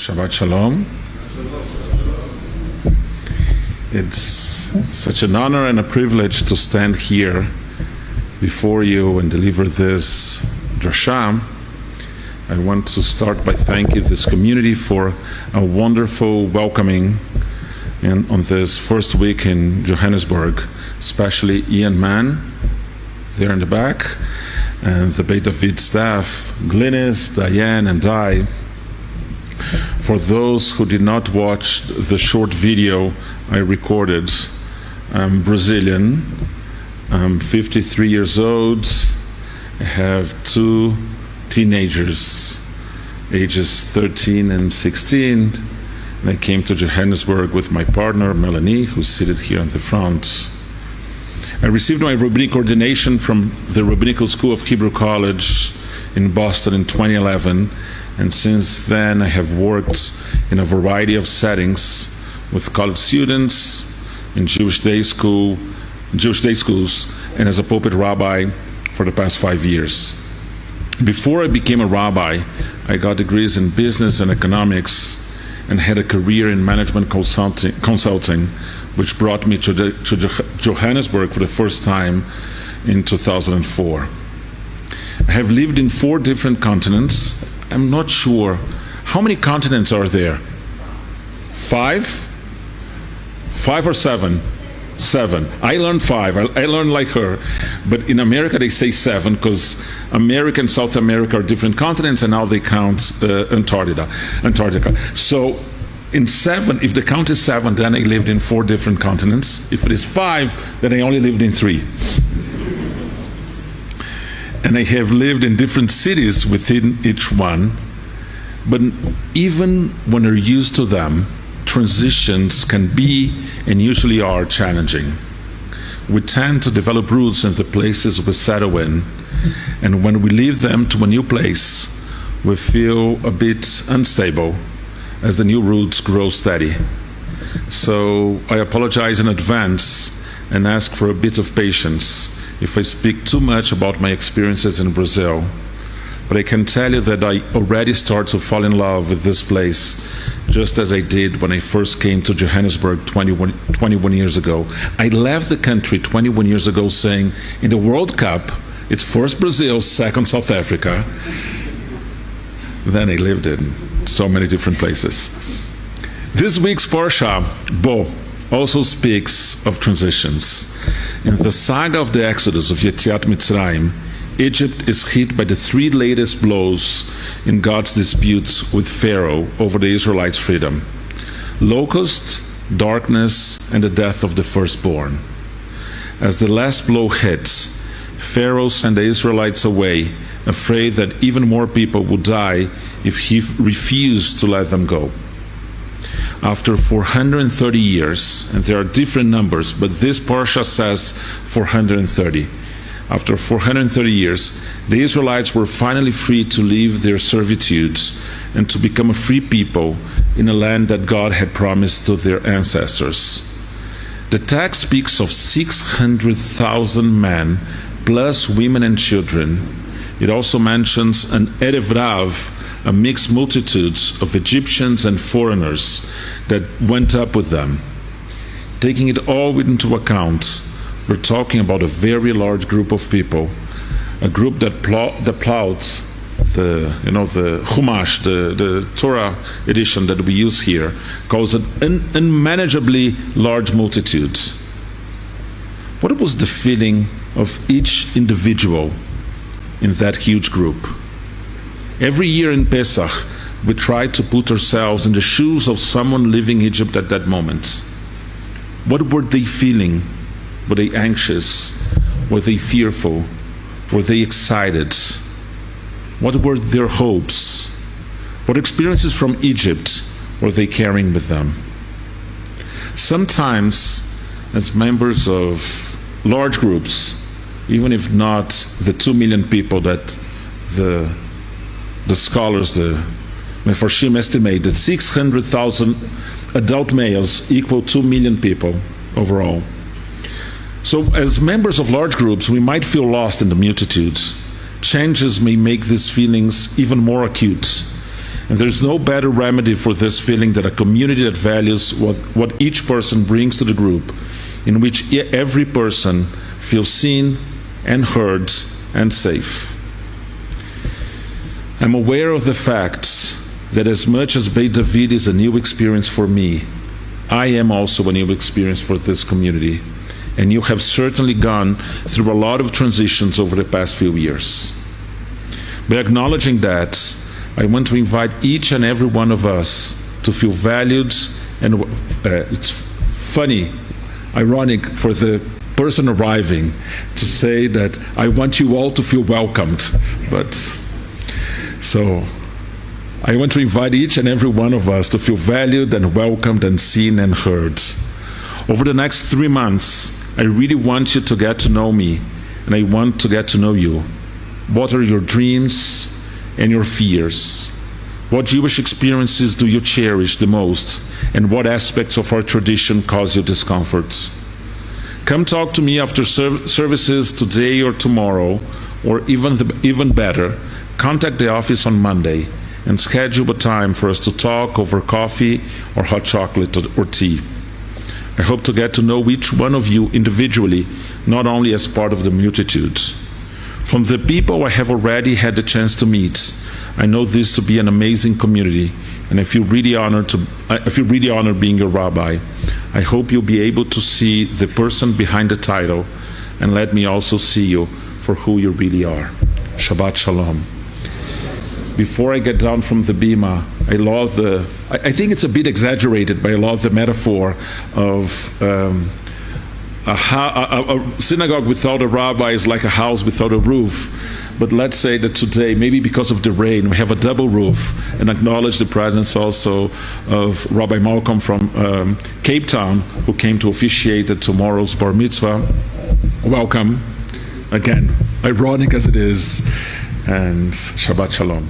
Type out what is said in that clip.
Shabbat Shalom. It's such an honor and a privilege to stand here before you and deliver this drasha. I want to start by thanking this community for a wonderful welcoming on this first week in Johannesburg, especially Ian Mann there in the back, and the Beit David staff, Glynis, Diane, and Di. For those who did not watch the short video I recorded, I'm Brazilian, I'm 53 years old, I have two teenagers, ages 13 and 16, and I came to Johannesburg with my partner, Melanie, who's seated here in the front. I received my rabbinic ordination from the Rabbinical School of Hebrew College in Boston in 2011, and since then I have worked in a variety of settings with college students, in Jewish day schools, and as a pulpit rabbi for the past 5 years. Before I became a rabbi, I got degrees in business and economics and had a career in management consulting, which brought me to Johannesburg for the first time in 2004. I have lived in 4 different continents. I'm not sure. How many continents are there? 5? 5 or 7? 7. I learned 5. I learned like her. But in America they say 7 because America and South America are different continents, and now they count Antarctica. So in 7, if the count is 7, then I lived in 4 different continents. If it is 5, then I only lived in 3. And I have lived in different cities within each one. But even when you're used to them, transitions can be and usually are challenging. We tend to develop roots in the places we settle in, and when we leave them to a new place, we feel a bit unstable as the new roots grow steady. So I apologize in advance and ask for a bit of patience if I speak too much about my experiences in Brazil. But I can tell you that I already start to fall in love with this place, just as I did when I first came to Johannesburg 21 years ago. I left the country 21 years ago saying, in the World Cup, it's first Brazil, second South Africa. Then I lived in so many different places. This week's Parsha, Bo, also speaks of transitions. In the saga of the Exodus of Yetziat Mitzrayim, Egypt is hit by the 3 latest blows in God's disputes with Pharaoh over the Israelites' freedom: locust, darkness, and the death of the firstborn. As the last blow hits, Pharaoh sent the Israelites away, afraid that even more people would die if he refused to let them go. After 430 years, and there are different numbers, but this Parsha says 430. After 430 years, the Israelites were finally free to leave their servitudes and to become a free people in a land that God had promised to their ancestors. The text speaks of 600,000 men, plus women and children. It also mentions an Erev Rav, a mixed multitude of Egyptians and foreigners that went up with them. Taking it all into account, we're talking about a very large group of people, a group that plowed the Chumash, the Torah edition that we use here, calls it an unmanageably large multitude. What was the feeling of each individual in that huge group? Every year in Pesach, we try to put ourselves in the shoes of someone living Egypt at that moment. What were they feeling? Were they anxious? Were they fearful? Were they excited? What were their hopes? What experiences from Egypt were they carrying with them? Sometimes, as members of large groups, even if not the 2 million people that the scholars, the Mefarshim estimate that 600,000 adult males equal 2 million people overall. So as members of large groups, we might feel lost in the multitudes. Changes may make these feelings even more acute. And there's no better remedy for this feeling than a community that values what each person brings to the group, in which every person feels seen and heard and safe. I'm aware of the fact that as much as Beit David is a new experience for me, I am also a new experience for this community. And you have certainly gone through a lot of transitions over the past few years. By acknowledging that, I want to invite each and every one of us to feel valued, and it's funny, ironic for the person arriving to say that I want you all to feel welcomed. But so I want to invite each and every one of us to feel valued and welcomed and seen and heard. Over the next 3 months, I really want you to get to know me, and I want to get to know you. What are your dreams and your fears? What Jewish experiences do you cherish the most, and what aspects of our tradition cause you discomfort? Come talk to me after services today or tomorrow, or even better, contact the office on Monday and schedule a time for us to talk over coffee or hot chocolate or tea. I hope to get to know each one of you individually, not only as part of the multitudes. From the people I have already had the chance to meet, I know this to be an amazing community, and I feel really honored being your rabbi. I hope you'll be able to see the person behind the title, and let me also see you for who you really are. Shabbat Shalom. Before I get down from the bima, I think it's a bit exaggerated, but I love the metaphor of a synagogue without a rabbi is like a house without a roof. But let's say that today, maybe because of the rain, we have a double roof, and acknowledge the presence also of Rabbi Malcolm from Cape Town, who came to officiate at tomorrow's Bar-Mitzvah. Welcome, again, ironic as it is, and Shabbat Shalom.